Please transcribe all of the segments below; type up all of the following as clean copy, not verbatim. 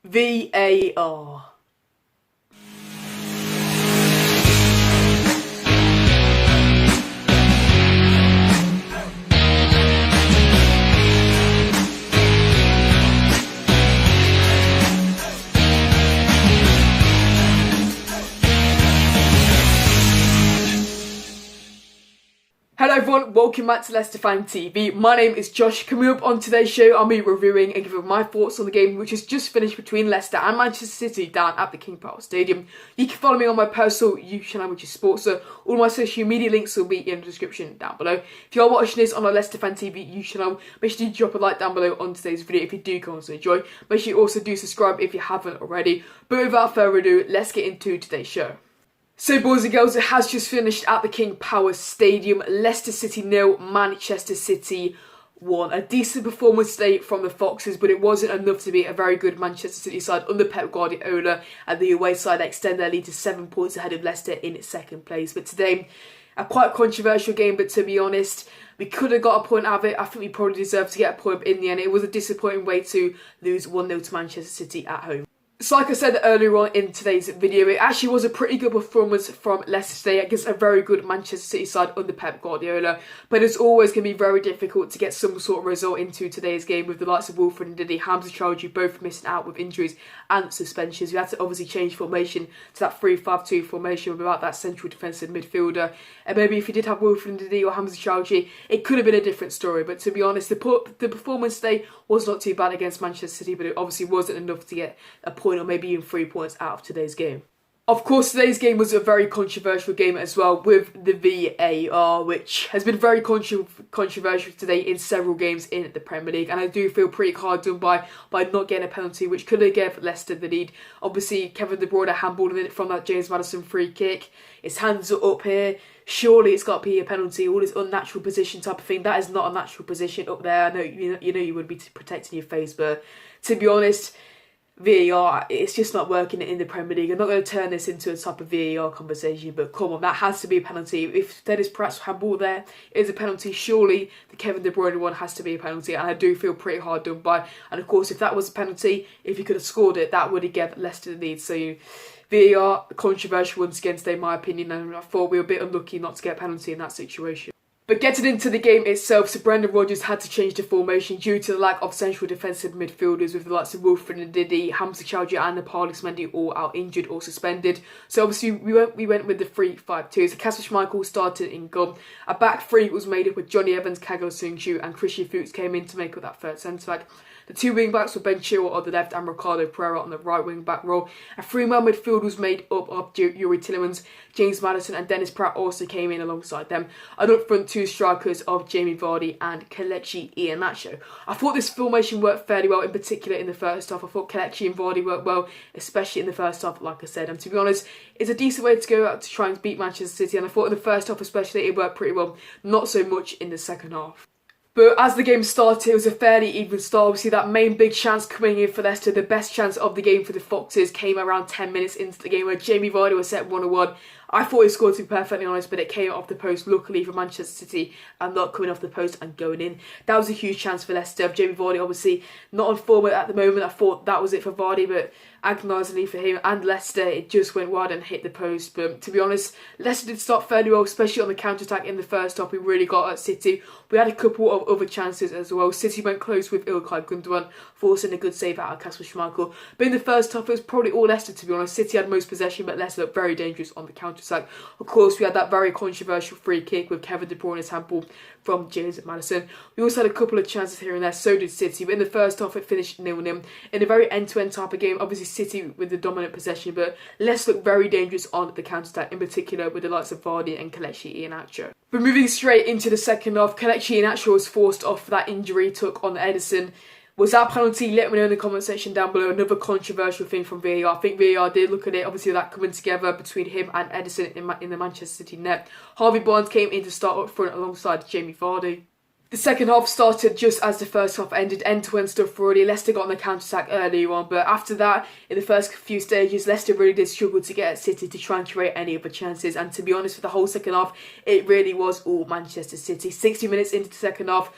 VAR. Hello everyone, welcome back to Leicester Fan TV. My name is Josh. Coming up on today's show, I'll be reviewing and giving my thoughts on the game which has just finished between Leicester and Manchester City down at the King Power Stadium. You can follow me on my personal YouTube channel, which is SPORTSA. All my social media links will be in the description down below. If you are watching this on our Leicester Fan TV YouTube channel, make sure you drop a like down below on today's video if you do come to enjoy. Make sure you also do subscribe if you haven't already. But without further ado, let's get into today's show. So boys and girls, it has just finished at the King Power Stadium. Leicester City 0, Manchester City 1. A decent performance today from the Foxes, but it wasn't enough to beat a very good Manchester City side under Pep Guardiola, and the away side extend their lead to 7 points ahead of Leicester in second place. But today, a quite controversial game, but to be honest, we could have got a point out of it. I think we probably deserved to get a point in the end. It was a disappointing way to lose 1-0 to Manchester City at home. So like I said earlier on in today's video, it actually was a pretty good performance from Leicester today against a very good Manchester City side under Pep Guardiola. But it's always going to be very difficult to get some sort of result into today's game with the likes of Wilfred and Didi, Hamza Chowdhury both missing out with injuries and suspensions. We had to obviously change formation to that 3-5-2 formation without that central defensive midfielder. And maybe if you did have Wilfred and Didi or Hamza Chowdhury, it could have been a different story. But to be honest, the performance today was not too bad against Manchester City, but it obviously wasn't enough to get a point or maybe even 3 points out of today's game. Of course, today's game was a very controversial game as well with the VAR, which has been very controversial today in several games in the Premier League, and I do feel pretty hard done by not getting a penalty, which could have given Leicester the lead. Obviously, Kevin De Bruyne handballing it from that James Maddison free kick. His hands are up here. Surely it's got to be a penalty. All this unnatural position type of thing. That is not a natural position up there. I know you would be protecting your face, but to be honest, VAR, it's just not working in the Premier League. I'm not going to turn this into a type of VAR conversation, but come on, that has to be a penalty. If there is perhaps handball there, it is a penalty. Surely the Kevin De Bruyne one has to be a penalty, and I do feel pretty hard done by. And of course, if that was a penalty, if he could have scored it, that would have given Leicester the lead. So VAR, controversial once again today, in my opinion, and I thought we were a bit unlucky not to get a penalty in that situation. But getting into the game itself, so Brendan Rodgers had to change the formation due to the lack of central defensive midfielders with the likes of Wilfred and Didi, Hamza Chowdhury and Nampalys Mendy all out injured or suspended. So obviously we went with the 3-5-2. So Kasper Schmeichel started in goal. A back three was made up with Johnny Evans, Kagawa Sung-Shu and Christian Fuchs came in to make up that third centre-back. The two wing-backs were Ben Chilwell on the left and Ricardo Pereira on the right wing-back role. A three-man midfield was made up of Yuri Tillemans, James Maddison and Dennis Praet also came in alongside them. And up front, two strikers of Jamie Vardy and Kelechi Iheanacho. I thought this formation worked fairly well, in particular in the first half. I thought Kelechi and Vardy worked well, especially in the first half, like I said. And to be honest, it's a decent way to go out to try and beat Manchester City. And I thought in the first half especially, it worked pretty well. Not so much in the second half. But as the game started, it was a fairly even start. Obviously, that main big chance coming in for Leicester, the best chance of the game for the Foxes, came around 10 minutes into the game where Jamie Vardy was set 1-1. I thought he scored, to be perfectly honest, but it came off the post, luckily for Manchester City, and not coming off the post and going in. That was a huge chance for Leicester. Jamie Vardy, obviously, not on form at the moment. I thought that was it for Vardy, but agonisingly for him and Leicester, it just went wide and hit the post. But to be honest, Leicester did start fairly well, especially on the counter-attack in the first half. We really got at City. We had a couple of other chances as well. City went close with Ilkay Gundogan, forcing a good save out of Kasper Schmeichel. But in the first half, it was probably all Leicester, to be honest. City had most possession, but Leicester looked very dangerous on the counter-attack. Of course, we had that very controversial free kick with Kevin De Bruyne's handball from James Maddison. We also had a couple of chances here and there, so did City. But in the first half, it finished 0-0. In a very end-to-end type of game, obviously City with the dominant possession, but Leicester looked very dangerous on the counter-attack, in particular with the likes of Vardy and Kelechi Iheanacho. But moving straight into the second half, Kelechi Iheanacho was forced off for that injury he took on Ederson. Was that penalty? Let me know in the comment section down below. Another controversial thing from VAR. I think VAR did look at it. Obviously, that coming together between him and Ederson in the Manchester City net. Harvey Barnes came in to start up front alongside Jamie Vardy. The second half started just as the first half ended, end-to-end stuff already. Leicester got on the counter-attack earlier on, but after that, in the first few stages, Leicester really did struggle to get at City to try and create any other chances. And to be honest, for the whole second half, it really was all Manchester City. 60 minutes into the second half,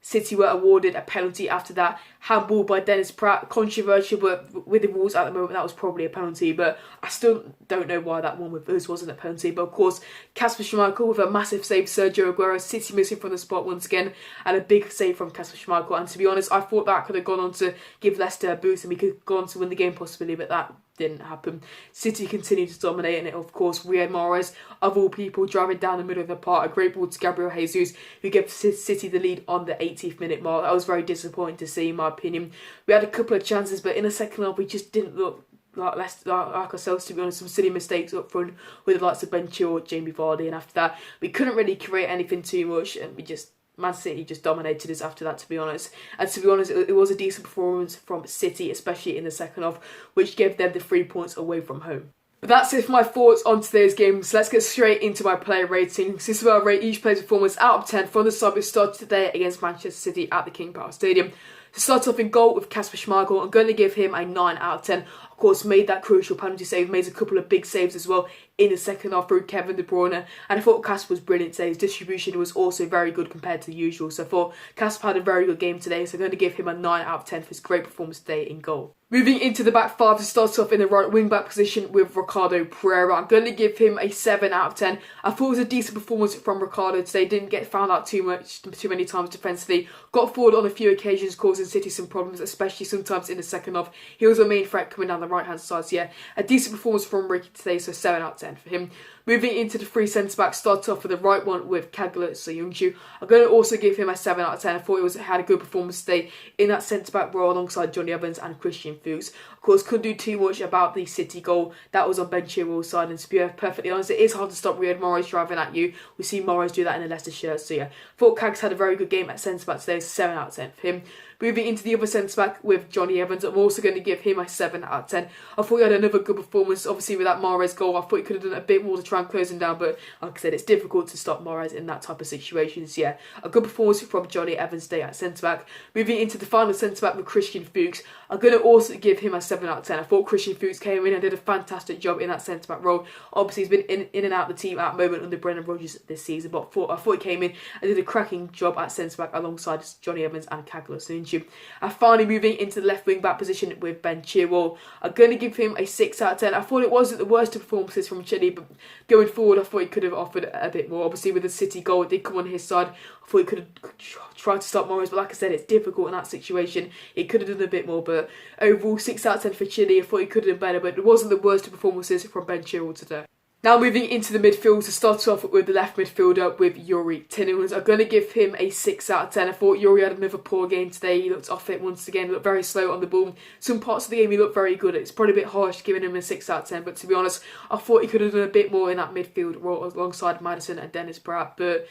City were awarded a penalty after that. Handball by Dennis Pratt. Controversial, but with the rules at the moment, that was probably a penalty. But I still don't know why that one with us wasn't a penalty. But of course, Kasper Schmeichel with a massive save. Sergio Aguero, City missing from the spot once again. And a big save from Kasper Schmeichel. And to be honest, I thought that could have gone on to give Leicester a boost and we could go on to win the game possibly. But that didn't happen. City continued to dominate, and it, of course, Riyad Mahrez, of all people, driving down the middle of the park, a great ball to Gabriel Jesus, who gave City the lead on the 80th minute mark. That was very disappointing to see, in my opinion. We had a couple of chances, but in the second half, we just didn't look like ourselves, to be honest. Some silly mistakes up front with the likes of Ben Chilwell or Jamie Vardy, and after that, we couldn't really create anything too much, and Man City just dominated us after that, to be honest. And to be honest, it was a decent performance from City, especially in the second half, which gave them the 3 points away from home. But that's it for my thoughts on today's game. So let's get straight into my player ratings. This is where I rate each player's performance out of 10 from the side we started today against Manchester City at the King Power Stadium. To start off in goal with Kasper Schmeichel, I'm going to give him a 9 out of 10. Of course, made that crucial penalty save, made a couple of big saves as well in the second half through Kevin De Bruyne. And I thought Kasper was brilliant today. His distribution was also very good compared to the usual. So I thought Kasper had a very good game today. So I'm going to give him a 9 out of 10 for his great performance today in goal. Moving into the back five, to start off in the right wing back position with Ricardo Pereira. I'm going to give him a 7 out of 10. I thought it was a decent performance from Ricardo today. Didn't get found out too many times defensively. Got forward on a few occasions, causing City some problems, especially sometimes in the second half. He was a main threat coming down the right hand side. So yeah, a decent performance from Ricky today, so 7 out of 10 for him. Moving into the three centre-backs, start off with the right one with Kagler Soyuncu. I'm going to also give him a 7 out of 10. I thought he had a good performance today in that centre-back role alongside Johnny Evans and Christian Fuchs. Of course, couldn't do too much about the City goal. That was on Ben Chilwell's side, and to be perfectly honest, it is hard to stop Riyad Mahrez driving at you. We see Mahrez do that in the Leicester shirt, so yeah. I thought Kags had a very good game at centre-back today, so 7 out of 10 for him. Moving into the other centre-back with Johnny Evans, I'm also going to give him a 7 out of 10. I thought he had another good performance, obviously with that Mahrez goal. I thought he could have done a bit more to try and close him down, but like I said, it's difficult to stop Mahrez in that type of situation. So yeah, a good performance from Johnny Evans today at centre-back. Moving into the final centre-back with Christian Fuchs, I'm going to also give him a 7 out of 10. I thought Christian Fuchs came in and did a fantastic job in that centre-back role. Obviously, he's been in and out of the team at the moment under Brendan Rodgers this season, but I thought he came in and did a cracking job at centre-back alongside Johnny Evans and Kagler Soyuncu. Finally, moving into the left wing back position with Ben Chilwell, I'm going to give him a 6 out of 10. I thought it wasn't the worst of performances from Chile, but going forward, I thought he could have offered a bit more. Obviously, with the City goal, it did come on his side. I thought he could have tried to stop Mahrez, but like I said, it's difficult in that situation. He could have done a bit more, but overall, 6 out of 10 for Chile. I thought he could have done better, but it wasn't the worst of performances from Ben Chilwell today. Now moving into the midfield, to start off with the left midfielder with Yuri Tielemans. I'm going to give him a 6 out of 10. I thought Yuri had another poor game today. He looked off it once again, looked very slow on the ball. Some parts of the game he looked very good. It's probably a bit harsh giving him a 6 out of 10, but to be honest, I thought he could have done a bit more in that midfield role alongside Maddison and Dennis Pratt. But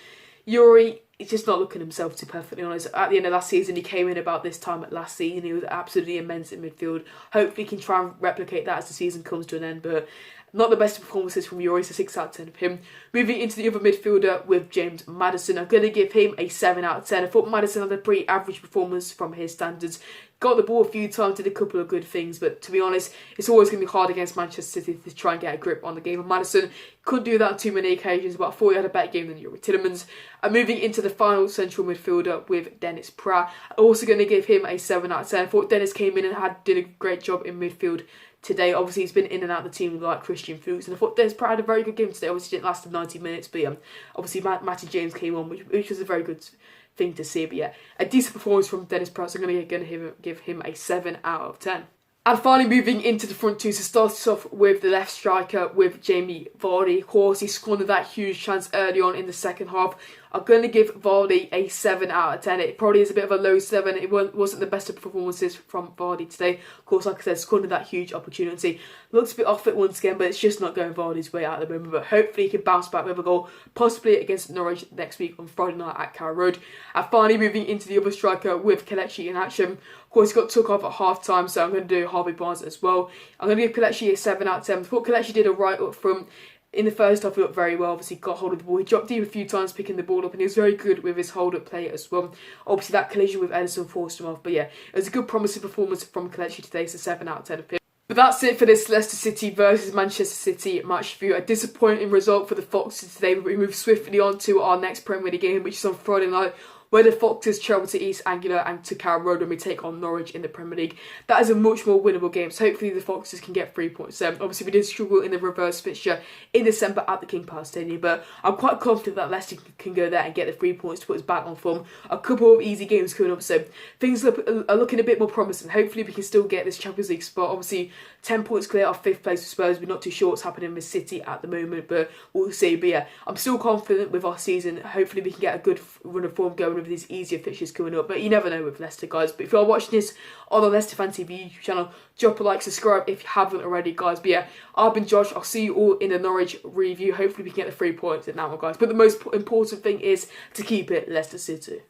Yuri, he's just not looking himself, to be perfectly honest. At the end of last season, he came in about this time last season. He was absolutely immense in midfield. Hopefully he can try and replicate that as the season comes to an end, but not the best performances from Yuri, so 6 out of 10 of him. Moving into the other midfielder with James Maddison, I'm going to give him a 7 out of 10. I thought Maddison had a pretty average performance from his standards. Got the ball a few times, did a couple of good things, but to be honest, it's always going to be hard against Manchester City to try and get a grip on the game. And Maddison couldn't do that on too many occasions, but I thought he had a better game than Yuri Tielemans. And moving into the final central midfielder with Dennis Pratt, I'm also going to give him a 7 out of 10. I thought Dennis came in and did a great job in midfield today. Obviously, he's been in and out of the team like Christian Fuchs, and I thought Dennis Pratt had a very good game today. Obviously, it didn't last the 90 minutes, but obviously Matty James came on, which was a very good thing to see. But yeah, a decent performance from Dennis Pratt, so I'm going to give him a 7 out of 10. And finally, moving into the front two, to start us off with the left striker with Jamie Vardy. Of course, he squandered that huge chance early on in the second half. I'm going to give Vardy a 7 out of 10. It probably is a bit of a low 7. It wasn't the best of performances from Vardy today. Of course, like I said, squandered that huge opportunity. Looks a bit off it once again, but it's just not going Vardy's way at the moment. But hopefully he can bounce back with a goal, possibly against Norwich next week on Friday night at Carrow Road. And finally, moving into the other striker with Kelechi in action. Of course, he got took off at half-time, so I'm going to do Harvey Barnes as well. I'm going to give Kelechi a 7 out of 10. I thought Kelechi did alright up front. In the first half, he looked very well. Obviously, got hold of the ball. He dropped deep a few times, picking the ball up, and he was very good with his hold-up play as well. Obviously, that collision with Ederson forced him off. But yeah, it was a good, promising performance from Kelechi today, so 7 out of 10 of him. But that's it for this Leicester City versus Manchester City match review. A disappointing result for the Foxes today, but we move swiftly on to our next Premier League game, which is on Friday night. where the Foxes travel to East Anglia and to Carrow Road when we take on Norwich in the Premier League. That is a much more winnable game, so hopefully the Foxes can get 3 points. Obviously we did struggle in the reverse fixture in December at the King Power Stadium, but I'm quite confident that Leicester can go there and get the 3 points to put us back on form. A couple of easy games coming up, so things are looking a bit more promising. Hopefully we can still get this Champions League spot. Obviously 10 points clear of 5th place with Spurs. We're not too sure what's happening with City at the moment, but we'll see. But yeah, I'm still confident with our season. Hopefully we can get a good run of form going with these easier fixtures coming up, but you never know with Leicester, guys. But if you're watching this on the Leicester Fan TV YouTube channel, drop a like, subscribe if you haven't already, guys. But yeah, I've been Josh. I'll see you all in the Norwich review. Hopefully we can get the 3 points in that one, guys. But the most important thing is to keep it Leicester City.